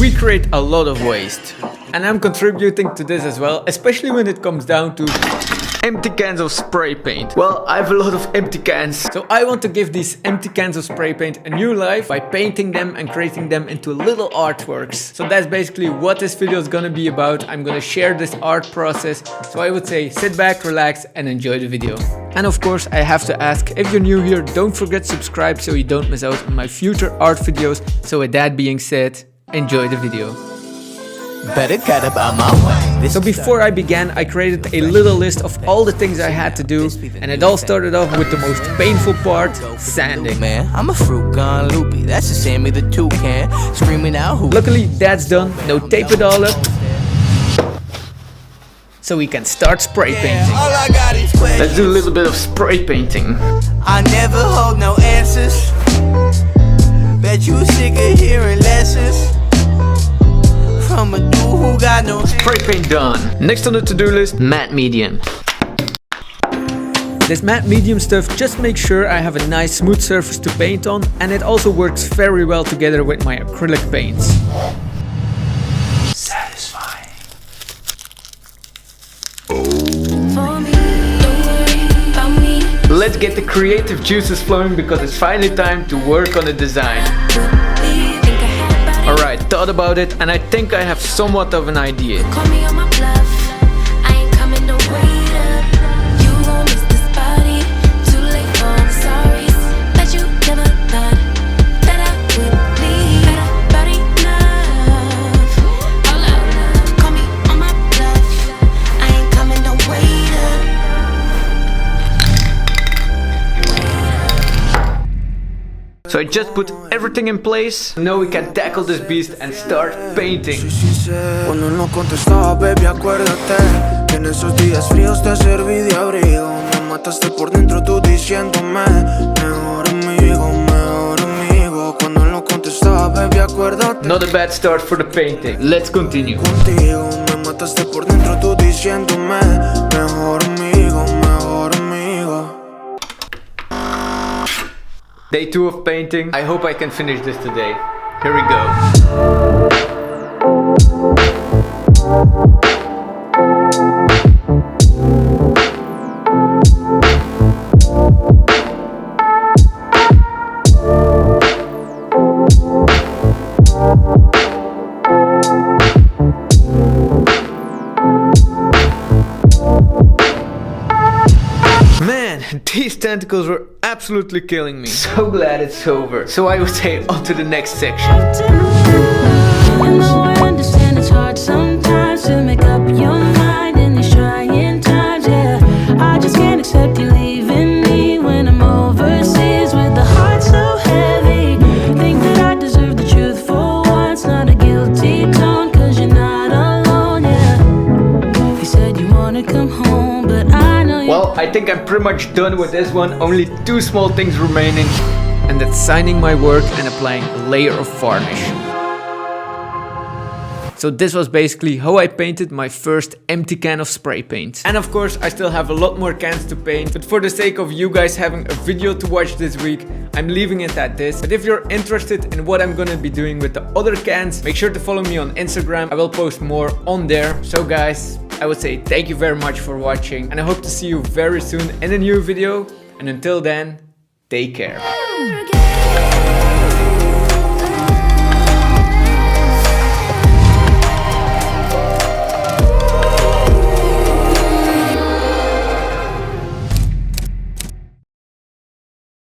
We create a lot of waste. And I'm contributing to this as well, especially when it comes down to empty cans of spray paint. Well, I have a lot of empty cans, so I want to give these empty cans of spray paint a new life by painting them and creating them into little artworks. So that's basically what this video is gonna be about. I'm gonna share this art process, so I would say sit back, relax and enjoy the video. And of course I have to ask, if you're new here, don't forget to subscribe so you don't miss out on my future art videos. So with that being said, enjoy the video. Better get about my way. So before I began, I created a little list of all the things I had to do, and it all started off with the most painful part, sanding. Man, I'm a fruit gone loopy. That's the Sammy the toucan screaming out who. Luckily that's done, now tape it all up, so we can start spray painting. All I got is questions. Let's do a little bit of spray painting. I never hold no answers. Bet you sick of hearing lessons from a dude who got no Spray paint done. Next on the to-do list, matte medium. This matte medium stuff just makes sure I have a nice smooth surface to paint on, and it also works very well together with my acrylic paints. satisfying. Let's get the creative juices flowing because it's finally time to work on the design. Alright, thought about it and I think I have somewhat of an idea. Call me on my bluff. I ain't coming to wait up. You gon' miss this party. Too late for the sorries. Bet you never thought that I would leave. But enough. All out. Call me on my bluff. I ain't coming to wait up. So I just put everything in place. Now we can tackle this beast and start painting. Cuando no contestaba, baby, acuérdate que en esos días fríos te serví de abrigo. Me mataste por dentro tú diciéndome mejor amigo. Cuando no contestaba, baby, acuérdate. Not a bad start for the painting. Let's continue. Contigo me mataste por dentro tú diciéndome mejor amigo. Day 2 of painting. I hope I can finish this today. Here we go. Man, these tentacles were absolutely killing me. So glad it's over. So I would say on to the next section. You know I understand it's hard sometimes to make up your mind in these trying times, yeah. I just can't accept you leaving me when I'm overseas with the heart so heavy. Think that I deserve the truth for once, not a guilty tone, cause you're not alone, yeah. You said you wanna come home, but I know you. Well, I think I'm pretty much done with this one. Only 2 small things remaining. And that's signing my work and applying a layer of varnish. So this was basically how I painted my first empty can of spray paint. And of course I still have a lot more cans to paint, but for the sake of you guys having a video to watch this week, I'm leaving it at this. But if you're interested in what I'm gonna be doing with the other cans, make sure to follow me on Instagram. I will post more on there. So guys, I would say thank you very much for watching, and I hope to see you very soon in a new video. And until then, take care.